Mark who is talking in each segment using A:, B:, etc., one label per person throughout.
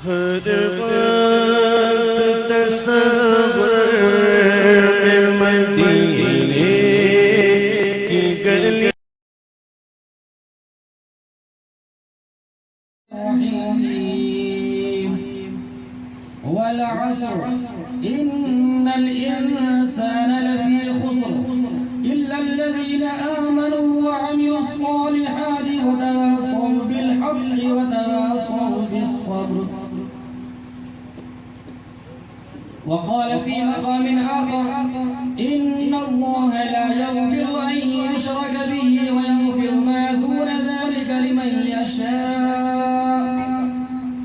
A: ہر وقت تصور میں مدینے کی گلی
B: والعصر إن الإنسان لفي خسر إلا الذين آمنوا وعملوا الصالحات وتواصوا بالحق وتواصوا بالصبر. وقال في مقام آخر إن الله لا يغفر أن يشرك به ويغفر ما دون ذلك لمن يشاء.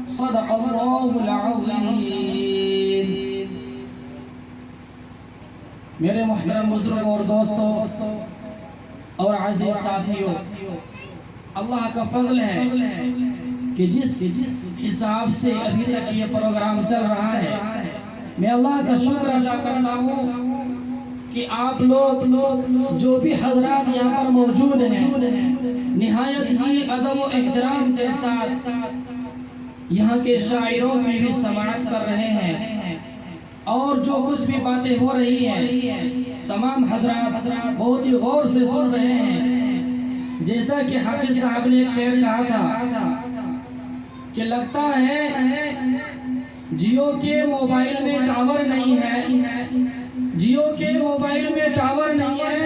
B: صدق الله العظيم. میرے محترم بزرگوں اور دوستوں اور عزیز ساتھیوں، اللہ کا فضل ہے کہ جس حساب سے ابھی تک یہ پروگرام چل رہا ہے، میں اللہ کا شکر ادا کرتا ہوں کہ آپ لوگ جو بھی حضرات یہاں پر موجود ہیں نہایت ہی ادب و احترام کے ساتھ یہاں کے شاعروں کی بھی سماعت کر رہے ہیں، اور جو کچھ بھی باتیں ہو رہی ہیں تمام حضرات بہت ہی غور سے سن رہے ہیں. جیسا کہ حافظ صاحب نے ایک شعر کہا تھا کہ لگتا ہے جیو کے موبائل میں ٹاور نہیں ہے، جیو کے موبائل میں ٹاور نہیں ہے،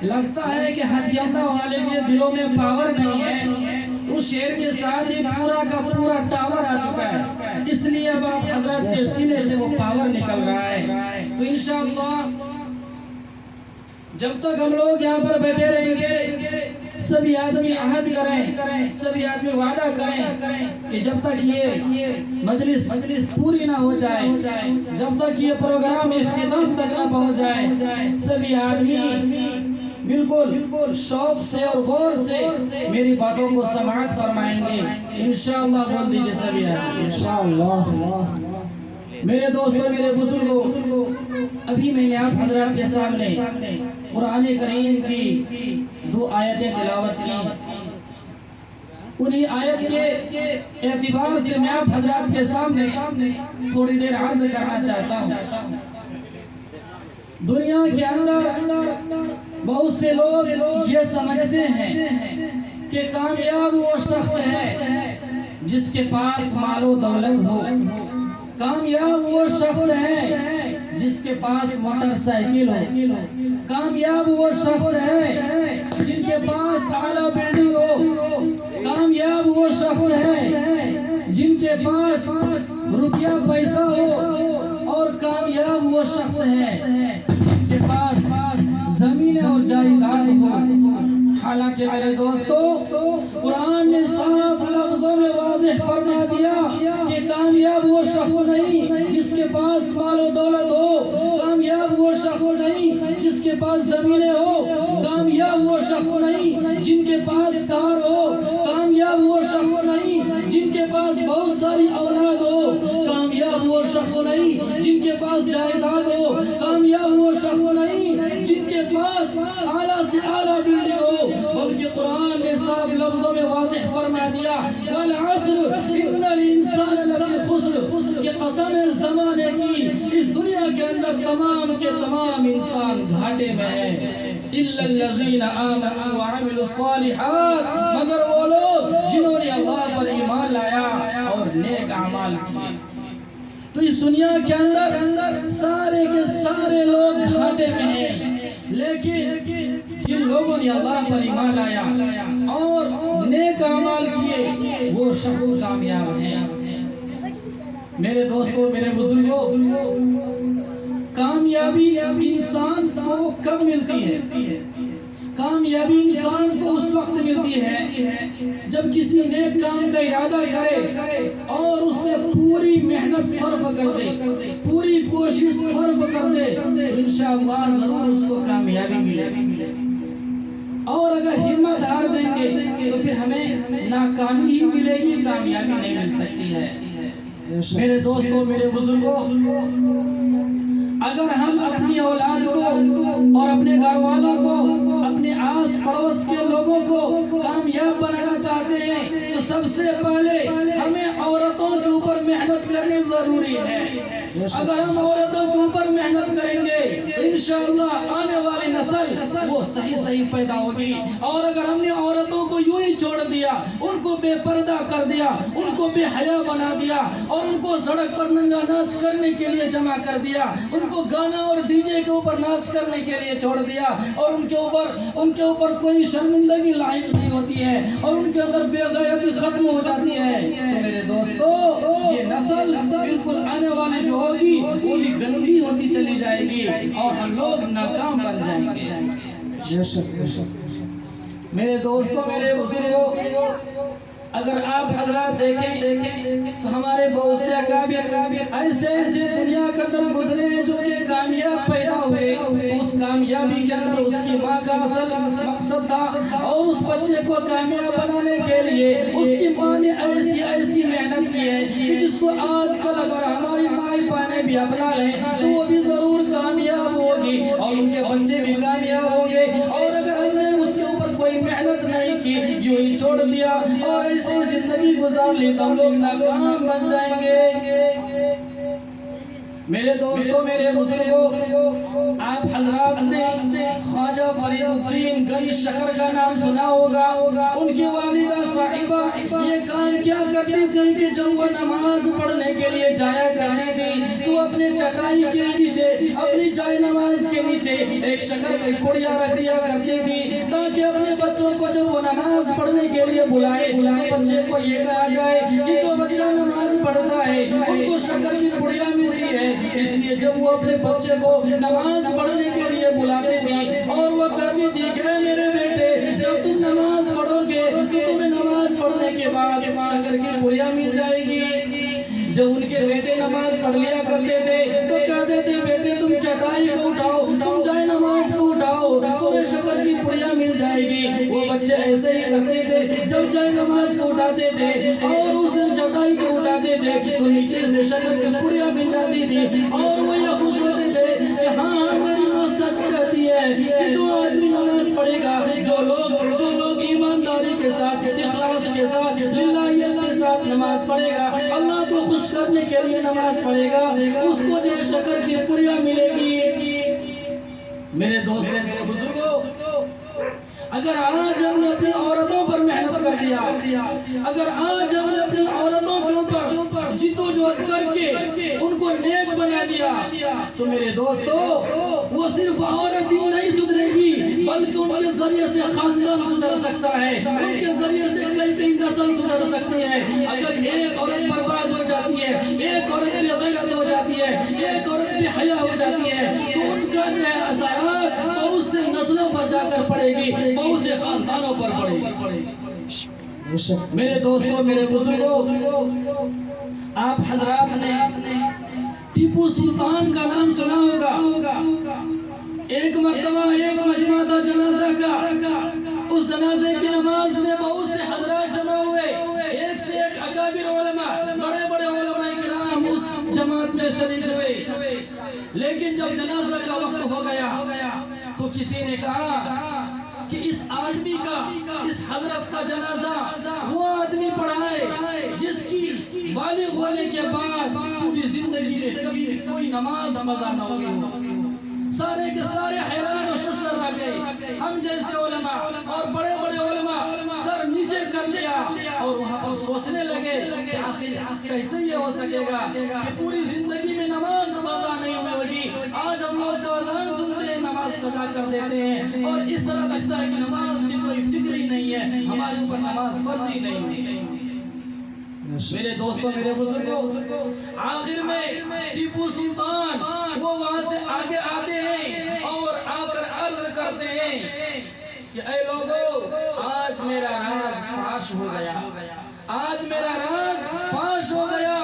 B: لگتا ہے کہ ہتھیارہ والے کے دلوں میں پاور نہیں ہے. اس شعر کے ساتھ ہی پورا کا پورا ٹاور آ چکا ہے، اس لیے اب آپ حضرت کے سینے سے وہ پاور نکل رہا ہے. تو انشاءاللہ جب تک ہم لوگ یہاں پر بیٹھے رہیں گے سبھی آدمی عہد کریں، سبھی آدمی وعدہ کریں کہ جب تک یہ مجلس پوری نہ ہو جائے، جب تک یہ پروگرام اختتام تک نہ پہنچ جائے، سبھی آدمی بالکل شوق سے اور غور سے میری باتوں کو سماعت فرمائیں گے. انشاءاللہ بول دیجئے سبھی آدمی انشاءاللہ. میرے دوستوں، میرے بزرگوں، ابھی میں نے آپ حضرات کے سامنے قرآن کریم کی 2 آیتیں تلاوت کی. انہی آیت کے اعتبار سے میں آپ حضرات کے سامنے تھوڑی دیر عرض کرنا چاہتا ہوں. دنیا کے اندر بہت سے لوگ یہ سمجھتے ہیں کہ کامیاب وہ شخص ہے جس کے پاس مال و دولت ہو، کامیاب وہ شخص ہے جس کے پاس موٹر سائیکل ہو، کامیاب وہ شخص ہے جن کے پاس اعلیٰ بلڈنگ ہو، کامیاب وہ شخص ہے جن کے پاس روپیہ پیسہ ہو، اور کامیاب وہ شخص ہے جن کے پاس زمینیں اور جائیداد ہو. حالانکہ میرے دوستو قرآن نے صاف لفظوں میں واضح فرما دیا کہ کامیاب وہ شخص نہیں جس کے پاس مال و دولت ہو، کامیاب وہ شخص نہیں جس کے پاس زمینیں ہو، کامیاب وہ شخص نہیں جن کے پاس کار ہو، کامیاب وہ شخص نہیں جن کے پاس بہت ساری اولاد ہو، کامیاب وہ شخص نہیں جن کے پاس جائیداد ہو، کامیاب وہ شخص نہیں جن کے پاس اعلیٰ سے اعلیٰ بلڈنگ ہو، بلکہ قرآن نے صاف لفظوں میں واضح فرما دیا والعصر ان الانسان لفی خسر، کہ قسم زمانے کی اس دنیا کے اندر تمام کے تمام انسان گھاٹے میں ہیں، الا الذین آمنوا وعملوا الصالحات، مگر وہ لوگ جنہوں نے اللہ پر ایمان لایا اور نیک اعمال کیے. تو اس دنیا کے اندر سارے کے سارے لوگ گھاٹے میں ہیں، لیکن جن لوگوں نے اللہ پر ایمان لایا اور نیک اعمال کیے وہ شخص کامیاب ہیں. میرے دوستوں، میرے بزرگوں، کامیابی انسان کو کب ملتی ہے؟ کامیابی انسان کو اس وقت ملتی ہے جب کسی نیک کام کا ارادہ کرے اور اس میں پوری محنت صرف کر دے، پوری کوشش صرف کر دے، تو انشاءاللہ ضرور اس کو کامیابی ملے گی. اور اگر ہمت ہار دیں گے تو پھر ہمیں ناکامی ہی ملے گی، کامیابی نہیں مل سکتی ہے. میرے دوستوں، میرے بزرگوں، اگر ہم اپنی اولاد کو اور اپنے گھر والوں کو، اپنے آس پڑوس کے لوگوں کو کامیاب بنانا چاہتے ہیں تو سب سے پہلے ہمیں عورتوں کے اوپر محنت محنت کرنی ضروری ہے. اگر ہم عورتوں کے اوپر محنت کریں گے انشاءاللہ آنے والی نسل وہ صحیح پیدا ہوگی. اور اگر ہم نے عورتوں کو یوں ہی چھوڑ دیا, ان کو بے پردہ کر دیا, ان کو بے حیا بنا دیا اور ان کو سڑک پر ننگا ناچ کرنے کے لیے جمع کر دیا, ان کو گانا اور ڈی جے کے اوپر ناچ کرنے کے لیے چھوڑ دیا اور ان کے اوپر کوئی شرمندگی لاحق نہیں ہوتی ہے اور ان کے اندر بے غیرتی ختم ہو جاتی ہے, تو میرے دوستو یہ نسل بالکل آنے والی جو ہوگی وہ بھی گندی ہوتی چلی جائے گی اور ہم لوگ ناکام بن جائیں گے. میرے دوستو, میرے بزرگوں, اگر آپ حضرات دیکھیں تو ہمارے بہت سے اکابر ایسے دنیا کے اندر گزرے ہیں جو کہ کامیاب پیدا ہوئے. اس کامیابی کے اندر اس کی ماں کا اصل مقصد تھا اور اس بچے کو کامیاب بنانے کے لیے اس کی ماں نے ایسی محنت کی ہے کہ جس کو آج کل اگر ہماری ماں پانے بھی اپنا لیں تو وہ بھی ضرور کامیاب ہوگی اور ان کے بچے بھی کامیاب ہوں گے. اور اگر ہم نے اس کے اوپر کوئی محنت نہیں کی, یوں ہی چھوڑ دیا اور ایسی زندگی گزار لی تو ہم لوگ ناکام بن جائیں گے. میرے دوستو, میرے بزرگوں, آپ حضرات نے خواجہ فرید الدین گنج شکر کا نام سنا ہوگا. ان کی والدہ صاحبہ یہ کام کیا کرتی تھی کہ جب وہ نماز پڑھنے کے لیے جایا کرتی تھی تو اپنے چٹائی کے نیچے, اپنی جائے نماز کے نیچے ایک شکر کی پڑیا رکھ دیا کرتی تھی تاکہ اپنے بچوں کو جب وہ نماز پڑھنے کے لیے بلائے تو بچے کو یہ کہا جائے کہ جو بچہ نماز پڑھتا ہے ان کو شکر کی پڑیا ملتی ہے. اس لیے جب وہ اپنے بچے کو نماز پڑھنے کے لیے بلاتے تھے اور وہ کہتی تھی کہ میرے بیٹے جب تم نماز پڑھو گے تو تمہیں نماز پڑھنے کے بعد شکر کی پڑیا مل جائے گی. جب ان کے بیٹے نماز پڑھ لیا کرتے تھے تو کہتے تھے بیٹے تم چٹائی کو اٹھاؤ, تم جائے نماز کو اٹھاؤ, تمہیں شکر کی پڑیا مل جائے گی. وہ بچے ایسے ہی کرتے تھے, جب جائے نماز کو اٹھاتے تھے اور اس چٹائی کو اٹھاتے تھے تو نیچے سے شکر کی پڑیا مل جاتی تھی اور وہ یہ خوش ہوتے تھے کہ ہاں ہماری ماں سچ کہتی ہے کہ جو آدمی نماز پڑھے گا, جو لوگ ایمانداری کے ساتھ, اخلاص کے ساتھ, للہیت کے ساتھ نماز پڑھے گا, اللہ کو خوش کرنے کے لیے نماز پڑھے گا, اس کو جو شکر کی پڑیا ملے گی. میرے دوست, میرے بزرگوں, اگر آج ہم نے اپنی عورتوں پر محنت کر دیا, اگر آج ہم نے اپنی عورتوں کے اوپر جدوجہد کر کے ان کو نیک بنا دیا تو میرے دوستو وہ صرف عورت ہی نہیں سدھرے گی بلکہ ان کے ذریعے سے خاندان سدھر سکتا ہے, ان کے ذریعے سے کئی نسل سدھر سکتی ہے. اگر ایک عورت برباد ہو جاتی ہے, ایک عورت بے غیرت ہو جاتی ہے, ایک عورت بے حیا ہو جاتی ہے تو ان کا جو ہے اثرات بہت سے نسلوں پر جا کر پڑے گی, بہت سے خاندانوں پر پڑے گی. میرے دوستوں, میرے بزرگوں, آپ حضرات نے ٹیپو سلطان کا نام سنا ہوگا. ایک مرتبہ ایک مجمع تھا جنازہ کا, اس جنازے کی نماز میں بہت سے حضرات جمع ہوئے, ایک سے ایک اکابر علماء, بڑے بڑے علماء کرام اس جماعت میں شریک ہوئے. لیکن جب جنازہ کا وقت ہو گیا تو کسی نے کہا کہ اس آدمی کا, اس حضرت کا جنازہ وہ آدمی پڑھائے جس کی بالغ ہونے کے بعد پوری زندگی میں کبھی کوئی نماز مزہ نہ ہوئی ہو. سارے کے سارے حیران و ششدر رہ گئے. ہم جیسے علماء اور بڑے بڑے علماء سر نیچے کر لیا اور وہاں پر سوچنے لگے کہ آخر کیسے یہ ہو سکے گا کہ پوری زندگی میں نماز قضا نہیں ہوگی. آج ہم لوگ اذان سنتے ہیں, نماز قضا کر دیتے ہیں اور اس طرح لگتا ہے کہ نماز کی کوئی فکر ہی نہیں ہے, ہمارے اوپر نماز فرض ہی نہیں ہے. میرے دوستوں, میرے بزرگوں, آخر میں ٹیپو سلطان وہ وہاں سے آگے آتے ہیں اور آ کر عرض کرتے ہیں کہ اے لوگو, آج میرا راز فاش ہو گیا, آج میرا راز فاش ہو گیا.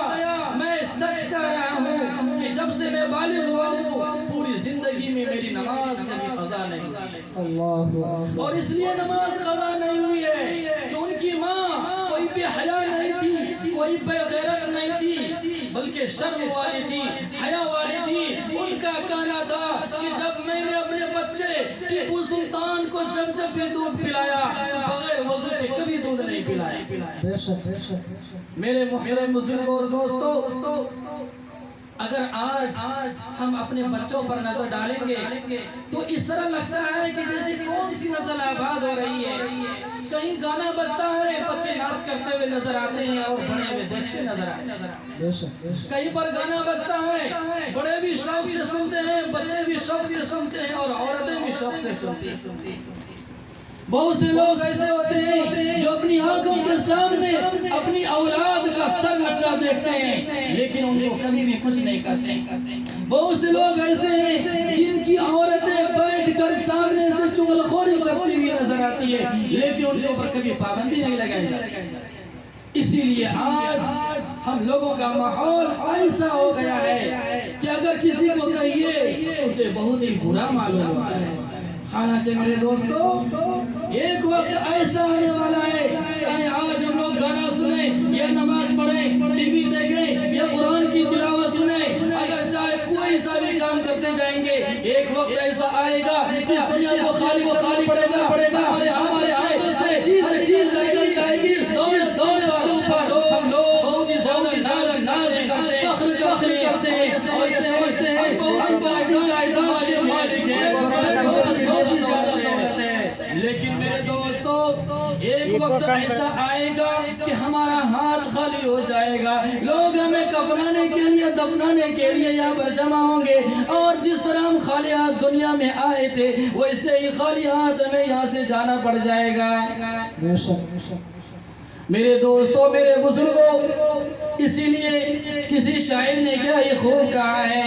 B: میں سچ کہہ رہا ہوں کہ جب سے میں بالغ ہوا ہوں پوری زندگی میں میری نماز کبھی قضا نہیں ہوئی, اور اس لیے نماز قضا نہیں ہوئی ہے کہ ان کی ماں کوئی بے حیا نہیں تھی, کوئی بے غیرت نہیں تھی, بلکہ شرم والی تھی، حیا والی تھی۔ ان کا کہنا تھا کہ جب میں نے اپنے بچے ٹیپو سلطان کو جب بھی دودھ پلایا تو بغیر وضو کے کبھی دودھ نہیں پلایا۔ میرے محترم بزرگوں اور دوستو، اگر آج ہم اپنے بچوں پر نظر ڈالیں گے تو اس طرح لگتا ہے کہ جیسے کون سی نسل آباد ہو رہی ہے۔ کہیں گانا بجتا ہے، بچے ناچ کرتے ہوئے نظر آتے ہیں اور بڑے ہوئے دیکھتے نظر آتے ہیں۔ کہیں پر گانا بجتا ہے، بڑے بھی شوق سے سنتے ہیں، بچے بھی شوق سے سنتے ہیں اور عورتیں بھی شوق سے سنتی ہیں۔ بہت سے لوگ ایسے ہوتے ہیں جو اپنی آنکھوں کے سامنے اپنی اولاد کا سر ننگا دیکھتے ہیں لیکن ان کو کبھی بھی کچھ نہیں کرتے۔ بہت سے لوگ ایسے ہیں جن کی عورتیں بیٹھ کر سامنے سے چغلخوری کرتی ہوئی نظر آتی ہے لیکن ان کے اوپر کبھی پابندی نہیں لگائی جاتی۔ اسی لیے آج ہم لوگوں کا ماحول ایسا ہو گیا ہے کہ اگر کسی کو کہیے اسے بہت ہی برا معلوم ہوتا ہے۔ حالانکہ میرے دوستو، ایک وقت ایسا آنے والا ہے، چاہے آج ہم لوگ گانا سنیں یا نماز پڑھیں، ٹی وی دیکھیں یا قرآن کی تلاوت سنیں، اگر چاہے کوئی سا بھی کام کرتے جائیں گے، ایک وقت ایسا آئے گا جس دنیا کو خالی کرنا پڑے گا، ہمارے ہاتھ سے ہر چیز جائے گی۔ اس دور پر لوگ بہت ہی زیادہ ناز فخر کرتے ہیں اور یہ سمجھتے ہیں ہم بہت لیکن میرے دوستو، ایک وقت ایسا آئے گا کہ ہمارا ہاتھ خالی ہو جائے گا، لوگ ہمیں کفنانے کے لیے دفنانے کے لیے یہاں پر جمع ہوں گے اور جس طرح ہم خالی ہاتھ دنیا میں آئے تھے ویسے ہی خالی ہاتھ ہمیں یہاں سے جانا پڑ جائے گا۔ میرے دوستو، میرے بزرگوں، اسی لیے کسی شاعر نے کیا یہ خوب کہا ہے،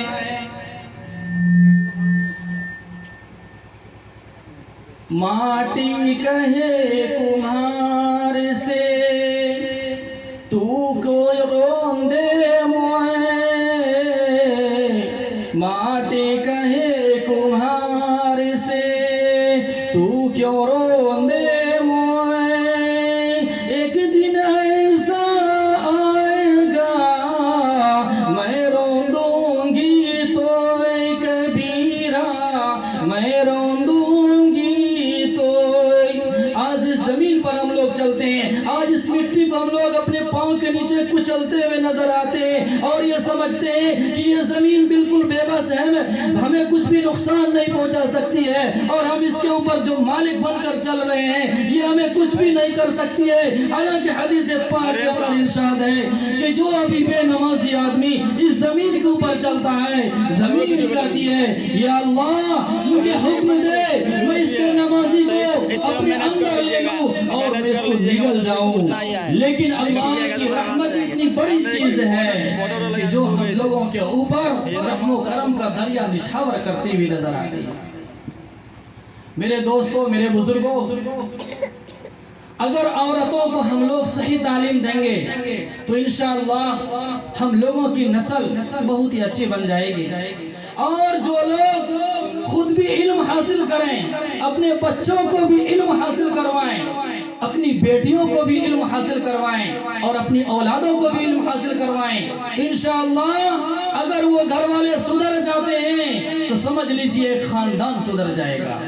B: ماٹی کہے کمہار سے تو کوئی روندے موئے، ماٹی کہے کمہار سے تو کیوں روندے موئے، ایک دن ایسا آئے گا میں روندوں گی تو کبیرہ، میں روندوں زمین پر ہم لوگ چلتے ہیں، آج اس مٹی کو ہم لوگ اپنے پاؤں کے نیچے کچلتے ہوئے نظر آتے ہیں اور یہ سمجھتے ہیں کہ یہ زمین بالکل بے بس ہے، ہمیں کچھ بھی نقصان نہیں پہنچا سکتی ہے اور ہم اس کے اوپر جو مالک بن کر چل رہے ہیں یہ ہمیں کچھ بھی نہیں کر سکتی ہے۔ حالانکہ حدیث پاک کے اندر ارشاد ہے کہ جو ابھی بے نمازی آدمی اس زمین کے اوپر چلتا ہے، زمین کہتی ہے یا اللہ مجھے حکم دے میں اس بے نمازی کو اپنے اندر لے لوں اور میں اس کو نگل جاؤں، لیکن اللہ کی رحمت اتنی بڑی چیز ہے کہ جو ہم لوگوں کے اوپر رحم و کرم کا دریا نچھاور کرتی ہوئی نظر آتی ہے۔ میرے دوستو، میرے بزرگوں، اگر عورتوں کو ہم لوگ صحیح تعلیم دیں گے تو انشاءاللہ ہم لوگوں کی نسل بہت ہی اچھی بن جائے گی، اور جو لوگ خود بھی علم حاصل کریں، اپنے بچوں کو بھی علم حاصل کروائیں، اپنی بیٹیوں کو بھی علم حاصل کروائیں اور اپنی اولادوں کو بھی علم حاصل کروائیں، انشاءاللہ اگر وہ گھر والے سدھر جاتے ہیں تو سمجھ لیجئے ایک خاندان سدھر جائے گا،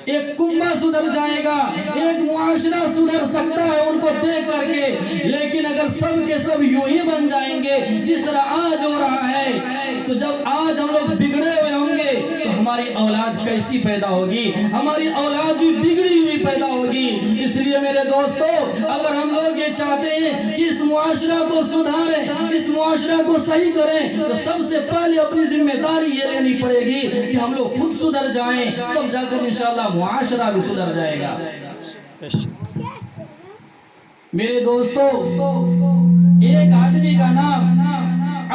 B: ایک کنبہ سدھر جائے گا، ایک معاشرہ سدھر سکتا ہے ان کو دیکھ کر کے۔ لیکن اگر سب کے سب یوں ہی بن جائیں گے جس طرح آج ہو رہا ہے تو جب آج ہم لوگ بگڑے ہوئے ہوں گے تو ہماری اولاد کیسی پیدا ہوگی، ہماری اولاد بھی بگڑی ہوئی پیدا ہوگی۔ اس لیے میرے دوستو، اگر ہم لوگ یہ چاہتے ہیں کہ اس معاشرہ کو سدھاریں، اس معاشرہ کو صحیح کریں تو سب سے پہلے اپنی ذمہ داری یہ لینی پڑے گی کہ ہم لوگ خود سدھر جائیں، تب جا کر انشاءاللہ معاشرہ بھی سدھر جائے گا۔ میرے دوستو، ایک آدمی کا نام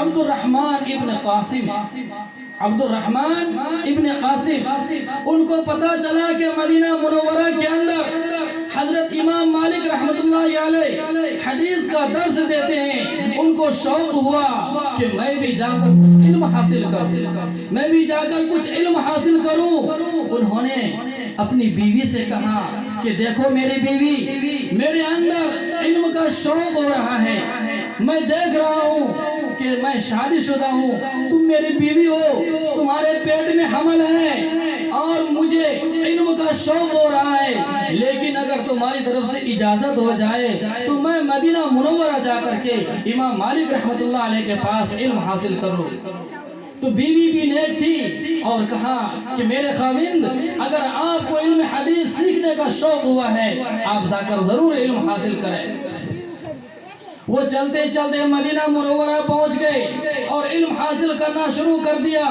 B: عبد الرحمن ابن قاسم، عبد الرحمن ابن قاسم، ان کو پتا چلا کہ مدینہ منورہ کے اندر حضرت امام مالک رحمت اللہ علیہ حدیث کا درس دیتے ہیں۔ ان کو شوق ہوا کہ میں بھی جا کر کچھ علم حاصل کروں، میں بھی جا کر کچھ علم حاصل کروں۔ انہوں نے اپنی بیوی سے کہا کہ دیکھو میری بیوی، میرے اندر علم کا شوق ہو رہا ہے، میں دیکھ رہا ہوں کہ میں شادی شدہ ہوں، تم میری بیوی ہو، تمہارے پیٹ میں حمل ہے اور مجھے علم کا شوق ہو رہا ہے، لیکن اگر تمہاری طرف سے اجازت ہو جائے تو میں مدینہ منورہ جا کر کے امام مالک رحمت اللہ علیہ کے پاس علم حاصل کر لوں۔ تو بیوی بھی نیک تھی اور کہا کہ میرے خاوند، اگر آپ کو علم حدیث سیکھنے کا شوق ہوا ہے آپ جا کر ضرور علم حاصل کریں۔ وہ چلتے چلتے مدینہ منورہ پہنچ گئے اور علم حاصل کرنا شروع کر دیا۔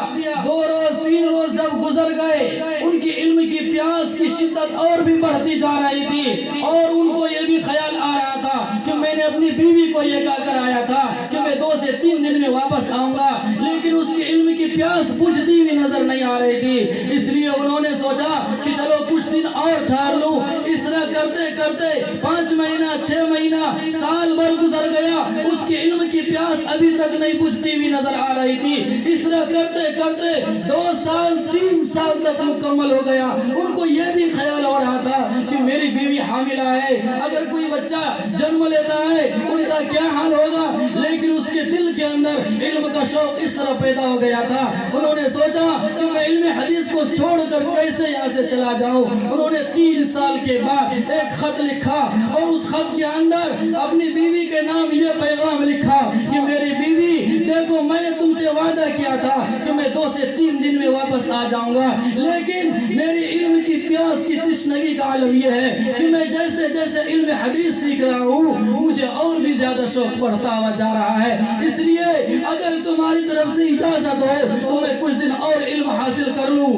B: 2 روز 3 روز جب گزر گئے، ان کی علم کی پیاس کی شدت اور بھی بڑھتی جا رہی تھی، اور ان کو یہ بھی خیال آ رہا تھا کہ میں نے اپنی بیوی کو یہ کہا کر آیا تھا کہ میں 2 سے 3 دن میں واپس آؤں گا، لیکن اس کی علم کی پیاس بجھتی ہوئی نظر نہیں آ رہی تھی۔ اس لیے انہوں نے سوچا کہ چلو کچھ دن اور ٹھہر لوں۔ اس طرح کرتے کرتے 5 مہینہ 6 مہینہ سال بھر گزر گیا، اس کی علم کی پیاس ابھی تک نہیں بجھتی ہوئی نظر آ رہی تھی۔ اس طرح کرتے کرتے 2 سال 3 سال تک مکمل ہو گیا۔ ان کو یہ بھی خیال ہو رہا تھا کہ میری بیوی حاملہ ہے، اگر کوئی بچہ جنم لیتا ہے ان کا کیا حال ہوگا، لیکن اس کے دل کے اندر علم کا شوق اس طرح پیدا ہو گیا تھا۔ انہوں نے سوچا کہ میں علم حدیث کو چھوڑ کر کیسے یہاں سے چلا جاؤں۔ انہوں نے 3 سال کے بعد ایک خط لکھا اور اس خط کے اندر اپنی بیوی کے نام یہ پیغام لکھا کہ میری بیوی دیکھو، میں نے تم سے وعدہ کیا تھا کہ میں 2 سے 3 دن میں واپس آ جاؤں گا، لیکن میری علم کی پیاس کی تشنگی کا عالم یہ ہے کہ میں جیسے جیسے علم حدیث سیکھ رہا ہوں مجھے اور بھی زیادہ شوق بڑھتا ہوا جا رہا ہے، اس لیے اگر تمہاری طرف سے اجازت ہو تو میں کچھ دن اور علم حاصل کر لوں۔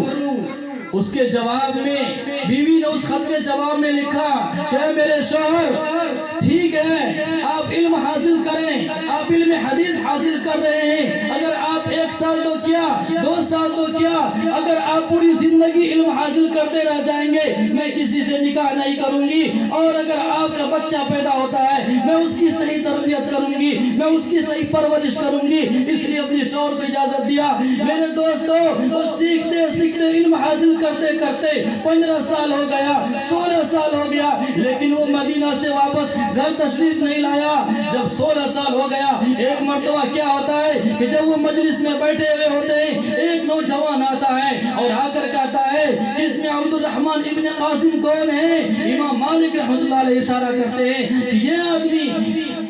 B: اس کے جواب میں بیوی نے اس خط کے جواب میں لکھا کہ میرے شوہر، ٹھیک ہے آپ علم حاصل کریں، آپ علم حدیث حاصل کر رہے ہیں، اگر آپ 1 سال تو کیا 2 سال تو کیا، اگر آپ پوری زندگی علم حاصل کرتے رہ جائیں گے میں کسی سے نکاح نہیں کروں گی، اور اگر آپ کا بچہ پیدا ہوتا ہے میں اس کی صحیح تربیت کروں گی، میں اس کی صحیح پرورش کروں گی۔ اس لیے اپنی شوہر کو اجازت دیا۔ میرے دوستو، وہ سیکھتے سیکھتے علم حاصل کرتے کرتے 15 سال ہو گیا، 16 سال ہو گیا، لیکن وہ مدینہ سے واپس گھر تشریف نہیں لایا۔ جب 16 سال ہو گیا، ایک مرتبہ کیا ہوتا ہے کہ جب وہ مجلس میں بیٹھے ہوئے ہوتے ہیں، ایک نوجوان آتا ہے اور آ کر کہتا ہے کہ اس میں عبد الرحمن ابن قاسم کون ہے؟ امام مالک رحمت اللہ علیہ اشارہ کرتے ہیں کہ یہ آدمی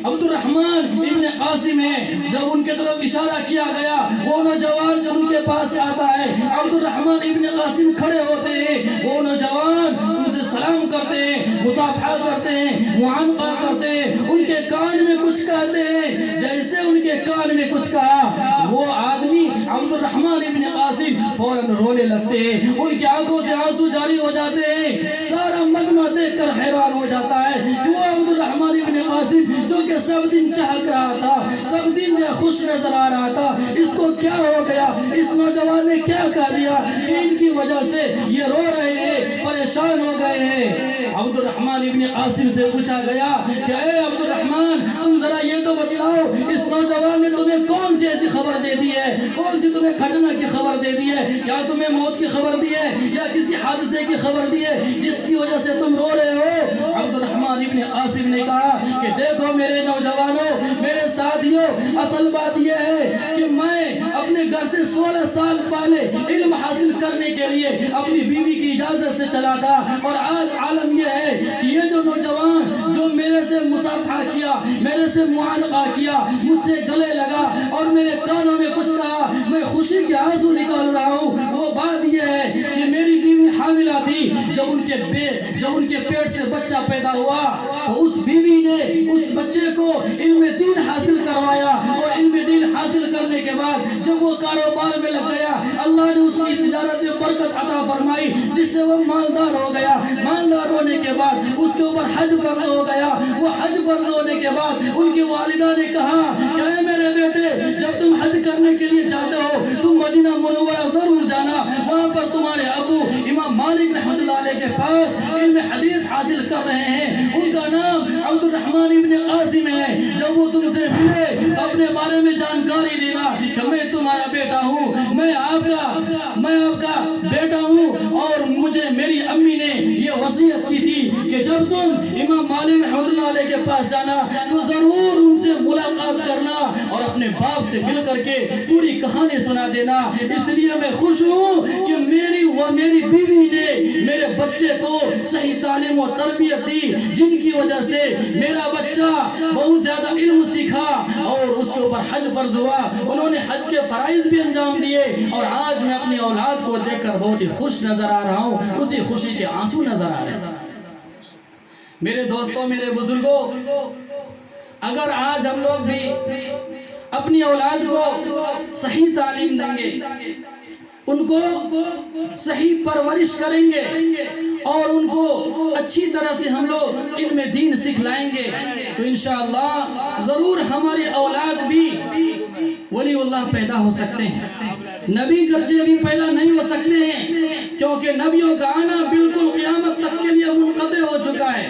B: عبد الرحمن ابن قاسم ہے۔ جب ان کے طرف اشارہ کیا گیا، وہ نوجوان ان کے پاس آتا ہے، عبد الرحمن ابن قاسم کھڑے ہوتے ہیں، وہ نوجوان ان سے سلام کرتے ہیں، مصافحہ کرتے ہیں، معانقہ کرتے ہیں، ان کے کان میں کچھ کہتے ہیں۔ جیسے ان کے کان میں کچھ کہا، وہ آدمی عبد الرحمن ابن قاسم فوراً رونے لگتے ہیں، ان کی آنکھوں سے آنسو جاری ہو جاتے ہیں۔ سارا مجمع دیکھ کر حیران ہو جاتا ہے کہ وہ عبد الرحمن ابن قاسم جو کہ سب دن چہک رہا تھا، سب دن جو خوش نظر آ رہا تھا، اس کو کیا ہو گیا؟ اس نوجوان نے کیا کہہ دیا کہ ان کی وجہ سے یہ رو رہے ہیں، پریشان ہو گئے ہیں؟ عبد الرحمن ابن قاسم سے پوچھا گیا کہ اے عبد الرحمن، تم ذرا یہ تو بتلاؤ اس نوجوان نے تمہیں کون سی ایسی خبر دے دی ہے، کون سی تمہیں گھٹنا کی خبر دے دی ہے؟ کیا تمہیں موت کی خبر دی ہے یا کسی حادثے کی خبر دی ہے جس کی وجہ سے تم رو رہے ہو؟ عبد الرحمن ابن قاسم نے کہا کہ دیکھو میرے نوجوانوں، میرے ساتھیوں، اصل بات یہ ہے کہ میں اپنے گھر سے 16 سال پہلے علم حاصل کرنے کے لیے اپنی بیوی کی اجازت سے چلا تھا، اور آج عالم یہ ہے کہ یہ جو نوجوان جو میرے سے مصافحہ کیا، میرے سے معانقہ کیا، مجھ سے گلے لگا اور میرے کانوں میں کچھ کہا، میں خوشی کے آنسو نکال رہا ہوں۔ وہ بات یہ ہے کہ میری بیوی حاملہ تھی، جب ان کے پیٹ سے بچہ پیدا ہوا تو اس بیوی نے اس بچے کو علم دین حاصل کروایا، اور علم دین حاصل کرنے کے بعد جب وہ کاروبار میں لگ گیا، اللہ نے اس کی تجارت میں برکت عطا فرمائی، جس سے وہ مالدار ہو گیا۔ مالدار ہونے کے بعد اس کے اوپر حج فرض ہو گیا۔ وہ حج فرض ہونے کے بعد ان کی والدہ نے کہا کہ اے میرے بیٹے، جب تم حج کرنے کے لیے جاتے ہو تم مدینہ منورہ ضرور جانا، وہاں پر تمہارے ابو امام مالک رحمت اللہ علیہ کے پاس علم حدیث حاصل کر رہے ہیں، ان کا نام عبد الرحمن ابن قاسم ہے۔ جب وہ تم سے ملے اپنے بارے میں جانکاری دینا کہ میں تمہارا بیٹا ہوں، میں آپ کا بیٹا ہوں، اور مجھے میری امی نے یہ وصیت کی تھی کہ جب تم امام مالک رحمۃ اللہ علیہ کے پاس جانا تو ضرور ان سے ملاقات کرنا اور اپنے باپ سے مل کر کے پوری کہانی سنا دینا۔ اس لیے میں خوش ہوں کہ میری بیوی نے میرے بچے کو صحیح تعلیم و تربیت دی، جن کی وجہ سے میرا بچہ بہت زیادہ علم سیکھا اور اس کے اوپر حج فرض ہوا۔ انہوں نے حج کے فرائض بھی انجام دیے اور آج میں اپنی اولاد کو دیکھ کر بہت ہی خوش نظر آ رہا ہوں، اسی خوشی کے آنسو نظر آ رہے ہیں۔ میرے دوستوں، میرے بزرگوں، اگر آج ہم لوگ بھی اپنی اولاد کو صحیح تعلیم دیں گے، ان کو صحیح پرورش کریں گے اور ان کو اچھی طرح سے ہم لوگ علم دین سکھلائیں گے تو انشاءاللہ ضرور ہماری اولاد بھی ولی اللہ پیدا ہو سکتے ہیں۔ نبی گرچہ ابھی پیدا نہیں ہو سکتے ہیں کیونکہ نبیوں کا آنا بالکل قیامت تک کے لیے منقطع ہو چکا ہے،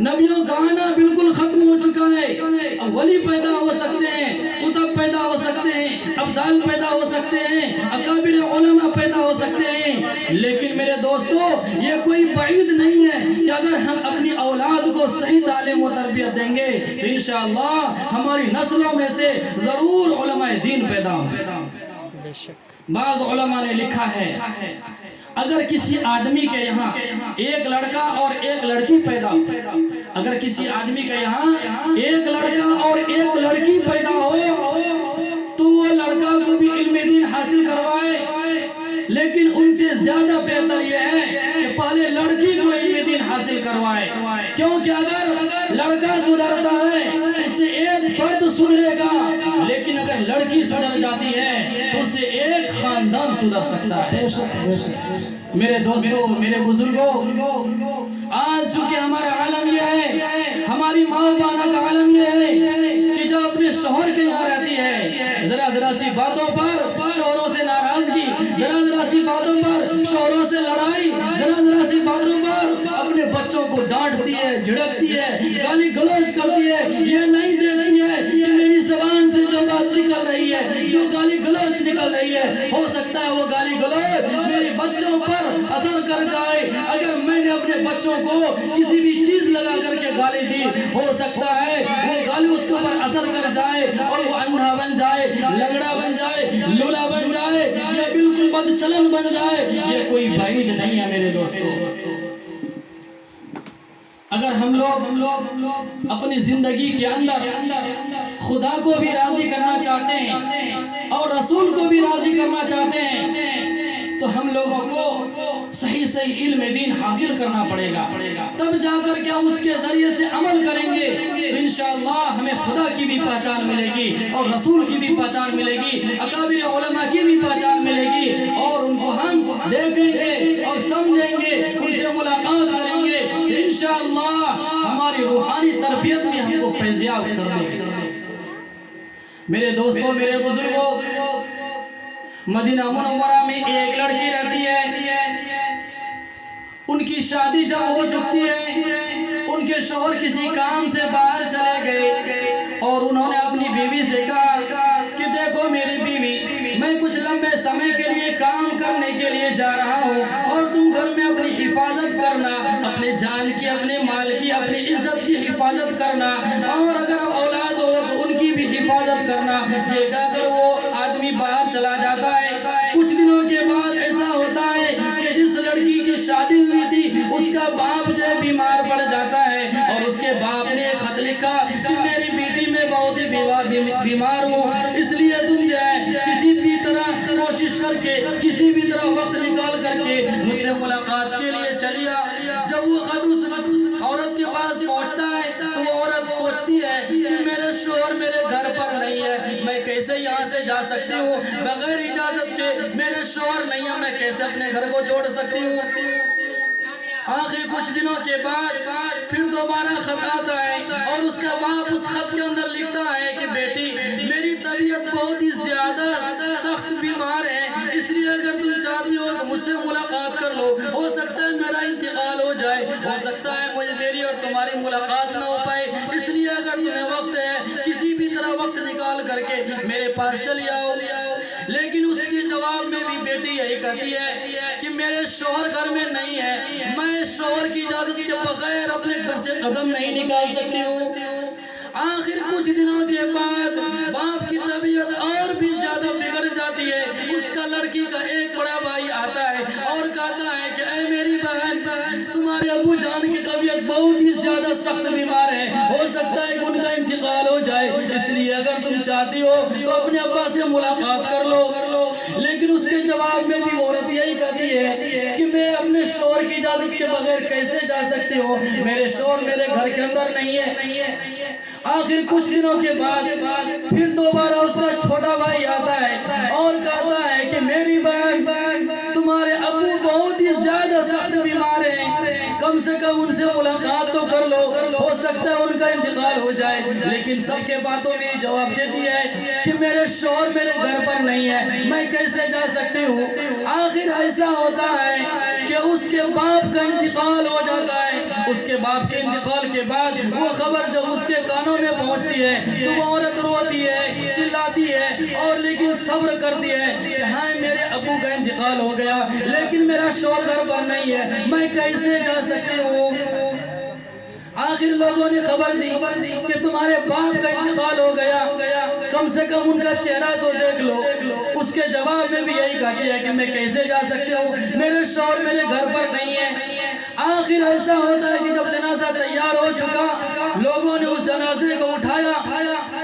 B: نبیوں کا آنا بالکل ختم ہو چکا ہے۔ اب ولی پیدا ہو سکتے ہیں، قطب پیدا ہو سکتے ہیں، ابدال پیدا ہو سکتے ہیں، اکابر علماء پیدا ہو سکتے ہیں، لیکن میرے دوستو یہ کوئی بعید نہیں ہے کہ اگر ہم اپنی اولاد کو صحیح تعلیم و تربیت دیں گے تو انشاءاللہ ہماری نسلوں میں سے ضرور علماء دین پیدا ہوں۔ بعض علماء نے لکھا ہے اگر کسی آدمی کے یہاں ایک لڑکا اور ایک لڑکی پیدا ہو، اگر کسی آدمی کے یہاں ایک لڑکا اور ایک لڑکی پیدا ہو تو وہ لڑکا کو بھی علم دین حاصل کروائے، لیکن ان سے زیادہ بہتر یہ ہے کہ پہلے لڑکی کو علم دین حاصل کروائے، کیونکہ اگر لڑکا سدھرتا ہے اس سے ایک فرد سدھرے گا، لیکن اگر لڑکی سدھر جاتی ہے تو اس سے ایک خاندان سدھر سکتا ہے۔ میرے دوستو، میرے بزرگوں، آج چونکہ ہمارا عالم یہ ہے، ہماری ماں بانا کا عالم یہ ہے کہ جب اپنے شوہر کے یہاں رہتی ہے ذرا سی باتوں پر شوہروں سے ناراضگی، ذرا سی باتوں پر شوہروں سے لڑائی، ذرا سی باتوں پر اپنے بچوں کو ڈانٹتی ہے، جھڑکتی ہے، گالی گلوچ کرتی ہے، یہ نہیں دیکھتی ہے کہ میری زبان سے جو بات نکل رہی ہے، جو گالی گلوچ نکل رہی ہے، ہو سکتا ہے وہ گالی گلوچ میرے بچوں پر اثر کر جائے۔ اگر میں نے اپنے بچوں کو کسی بھی چیز لگا کر کے گالی دی، ہو سکتا ہے وہ گالی اس کے اوپر اثر کر جائے اور وہ اندھا بن جائے، لنگڑا بن جائے، لولا بن جائے یا بالکل بدچلن بن جائے، یہ کوئی بعید نہیں ہے میرے دوستو۔ اگر ہم لوگ اپنی زندگی کے اندر خدا کو بھی راضی کرنا چاہتے ہیں اور رسول کو بھی راضی کرنا چاہتے ہیں تو ہم لوگوں کو صحیح علم دین حاصل کرنا پڑے گا، تب جا کر کے ہم اس کے ذریعے سے عمل کریں گے تو انشاءاللہ ہمیں خدا کی بھی پہچان ملے گی اور رسول کی بھی پہچان ملے گی، اکابر علماء کی بھی پہچان ملے گی اور ان کو ہم دیکھیں گے اور سمجھیں گے، ان سے ملاقات کریں گے تو انشاءاللہ ہماری روحانی تربیت بھی ہم کو فیضیاب کر دے گی۔ میرے دوستوں، میرے بزرگوں، مدینہ منورہ میں ایک لڑکی رہتی ہے، ان کی شادی جب ہو چکی ہے، ان کے شوہر کسی کام سے باہر چلے گئے اور انہوں نے اپنی بیوی سے کہا کہ دیکھو میری بیوی، میں کچھ لمبے سمے کے لیے کام کرنے کے لیے جا رہا ہوں اور تم گھر میں اپنی حفاظت کرنا، اپنے جان کی، اپنے مال کی، اپنی عزت کی حفاظت کرنا اور اگر اولاد ہو تو ان کی بھی حفاظت کرنا۔ یہ کہا کر وہ آدمی باہر چلا جاتا ہے۔ کچھ دنوں کے بعد ایسا ہوتا ہے کہ جس لڑکی کی شادی ہوئی تھی اس کا باپ جو ہے بیمار پڑ جاتا ہے اور اس کے باپ نے ایک خط لکھا کہ میری بیٹی میں بہت ہی بیمار ہوں، اس لیے تم جو ہے کسی بھی طرح کوشش کر کے، کسی بھی طرح وقت نکال کر کے مجھ سے ملاقات کے لیے چلی آ۔ جب وہ خط اس عورت کے پاس پہنچتا ہے تو وہ عورت سوچتی ہے کہ میرے شوہر میرے گھر پر نہیں ہے، میں کیسے یہاں سے جا سکتی ہوں بغیر اجازت کے، میرے شوہر نہیں ہے، میں کیسے اپنے گھر کو چھوڑ سکتی ہوں۔ آخر کچھ دنوں کے بعد پھر دوبارہ خط آتا ہے اور اس کا باپ اس خط کے اندر لکھتا ہے کہ بیٹی میری طبیعت بہت ہی زیادہ سخت بیمار ہے، اس لیے اگر تم چاہتی ہو تو مجھ سے ملاقات کر لو، ہو سکتا ہے میرا انتقال ہو جائے، ہو سکتا ہے مجھے میری اور تمہاری ملاقات نہ ہو پائے، اس لیے اگر تمہیں وقت ہے کسی بھی طرح وقت نکال کر کے میرے پاس چلی آؤ۔ لیکن اس کے جواب میں بھی بیٹی یہی کہتی ہے کہ میرے شوہر گھر میں نہیں ہے، میں شوہر کی اجازت کے بغیر اپنے گھر سے قدم نہیں نکال سکتی ہوں۔ آخر کچھ دنوں کے بعد باپ کی طبیعت اور بھی زیادہ بگڑ جاتی ہے۔ اس کا لڑکی کا ایک بڑا بھائی آتا ہے اور کہتا ہے کہ اے میری بہن، تمہارے ابو جان کی طبیعت بہت ہی زیادہ سخت بیمار ہے، ہو سکتا ہے کہ ان کا انتقال ہو جائے، اس لیے اگر تم چاہتی ہو تو اپنے ابا سے ملاقات کر لو۔ لیکن اس کے جواب میں بھی عورت یہی کہتی ہے کہ میں اپنے شوہر کی اجازت کے بغیر کیسے جا سکتی ہوں، میرے شوہر میرے گھر کے اندر نہیں ہے۔ آخر کچھ دنوں کے بعد پھر دوبارہ اس کا چھوٹا بھائی آتا ہے اور کہتا ہے کہ میری بہن، تمہارے ابو بہت ہی زیادہ سخت بیمار ہیں، کم سے کم ان سے ملاقات تو کر لو، ہو سکتا ہے ان کا انتقال ہو جائے۔ لیکن سب کے باتوں میں جواب دیتی ہے کہ میرے شوہر میرے گھر پر نہیں ہے، میں کیسے جا سکتی ہوں۔ آخر ایسا ہوتا ہے کہ اس کے باپ کا انتقال ہو جاتا ہے۔ اس کے باپ کے انتقال کے بعد وہ خبر جب اس کے کانوں میں پہنچتی ہے تو وہ عورت روتی ہے، چلاتی ہے اور لیکن صبر کرتی ہے کہ ہاں میرے ابو کا انتقال ہو گیا لیکن میرا شوہر گھر پر نہیں ہے، میں کیسے جا سکتی ہوں۔ آخر لوگوں نے خبر دی کہ تمہارے باپ کا انتقال ہو گیا، کم سے کم ان کا چہرہ تو دیکھ لو۔ اس کے جواب میں بھی یہی کہتی ہے کہ میں کیسے جا سکتی ہوں، میرے شوہر میرے گھر پر نہیں ہے۔ آخر ایسا ہوتا ہے کہ جب جنازہ تیار ہو چکا، لوگوں نے اس جنازے کو اٹھایا،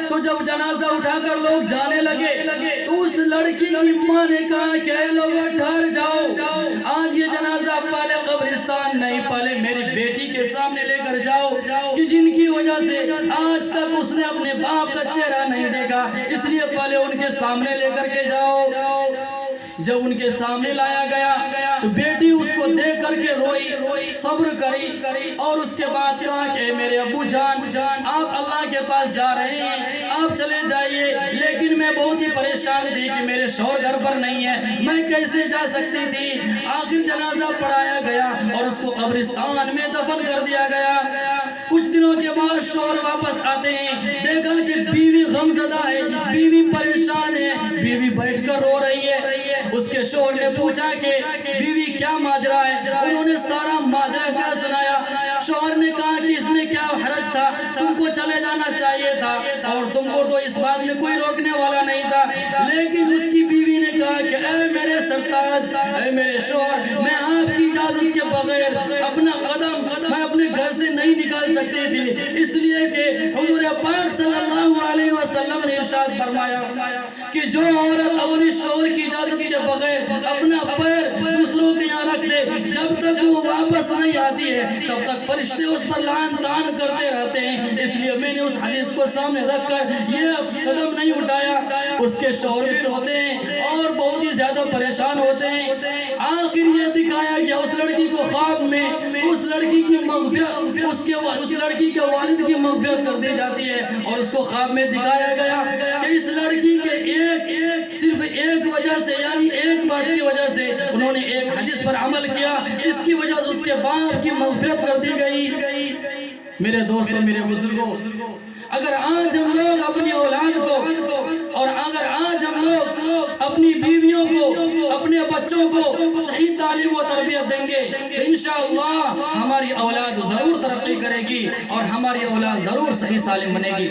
B: تو جب جنازہ اٹھا کر لوگ جانے لگے تو اس لڑکی کی ماں نے کہا کہ اے لوگوں ٹھہر جاؤ، آج یہ جنازہ پہلے قبرستان نہیں پہلے میری بیٹی کے سامنے لے کر جاؤ کہ جن کی وجہ سے آج تک اس نے اپنے باپ کا چہرہ نہیں دیکھا، اس لیے پہلے ان کے سامنے لے کر کے جاؤ۔ جب ان کے سامنے لایا گیا تو بیٹی اس کو دیکھ کر کے روئی، صبر کری اور اس کے بعد کہا کہ میرے ابو جان، آپ اللہ کے پاس جا رہے ہیں، آپ چلے جائیے، لیکن میں بہت ہی پریشان تھی کہ میرے شوہر گھر پر نہیں ہے، میں کیسے جا سکتی تھی۔ آخر جنازہ پڑھایا گیا اور اس کو قبرستان میں دفن کر دیا گیا۔ کچھ دنوں کے بعد شوہر واپس آتے ہیں، دیکھا کہ بیوی غمزدہ ہے، بیوی پریشان ہے، بیوی بیٹھ کر رو رہی ہے۔ اس کے شوہر نے پوچھا کہ بیوی کیا ماجرا ہے، انہوں نے سارا ماجرا کیا سنایا۔ شوہر نے کہا کہ اس میں کیا حرج تھا، تم کو چلے جانا چاہیے تھا اور تم کو تو اس بات میں کوئی روکنے والا نہیں تھا، لیکن اس کی بیوی نے کہا کہ اے میرے سرتاج، اے میرے شوہر، میں آپ کی اجازت کے بغیر اپنا قدم میں اپنے گھر سے نہیں نکال سکتی تھی، اس لیے کہ حضور پاک صلی اللہ علیہ وسلم نے ارشاد فرمایا کہ جو عورت اپنے شوہر کی اجازت کے بغیر اپنا پیر دوسروں کے یہاں رکھ دے، جب تک وہ واپس نہیں آتی ہے تب تک فرشتے اس پر لعن طعن کرتے رہتے ہیں۔ اس لیے میں نے اس حدیث کو سامنے رکھ کر یہ قدم نہیں اٹھایا۔ اس کے شوہر بھی روتے ہیں اور بہت ہی زیادہ پریشان ہوتے ہیں۔ آخر یہ دکھایا گیا اس لڑکی کو خواب میں، اس لڑکی کی مغفرت، اس لڑکی کے والد کی مغفرت کر دی جاتی ہے اور اس کو خواب میں دکھایا گیا کہ اس لڑکی کے صرف ایک وجہ سے، یعنی ایک بات کی وجہ سے انہوں نے ایک حدیث پر عمل کیا، اس کی وجہ سے اس کے باپ کی مغفرت کر دی گئی۔ میرے دوستوں، میرے بزرگوں، اگر آج ہم لوگ اپنی اولاد کو اور اگر آج ہم لوگ اپنی بیویوں کو، اپنے بچوں کو صحیح تعلیم و تربیت دیں گے تو انشاءاللہ ہماری اولاد ضرور ترقی کرے گی اور ہماری اولاد ضرور صحیح سالم بنے گی۔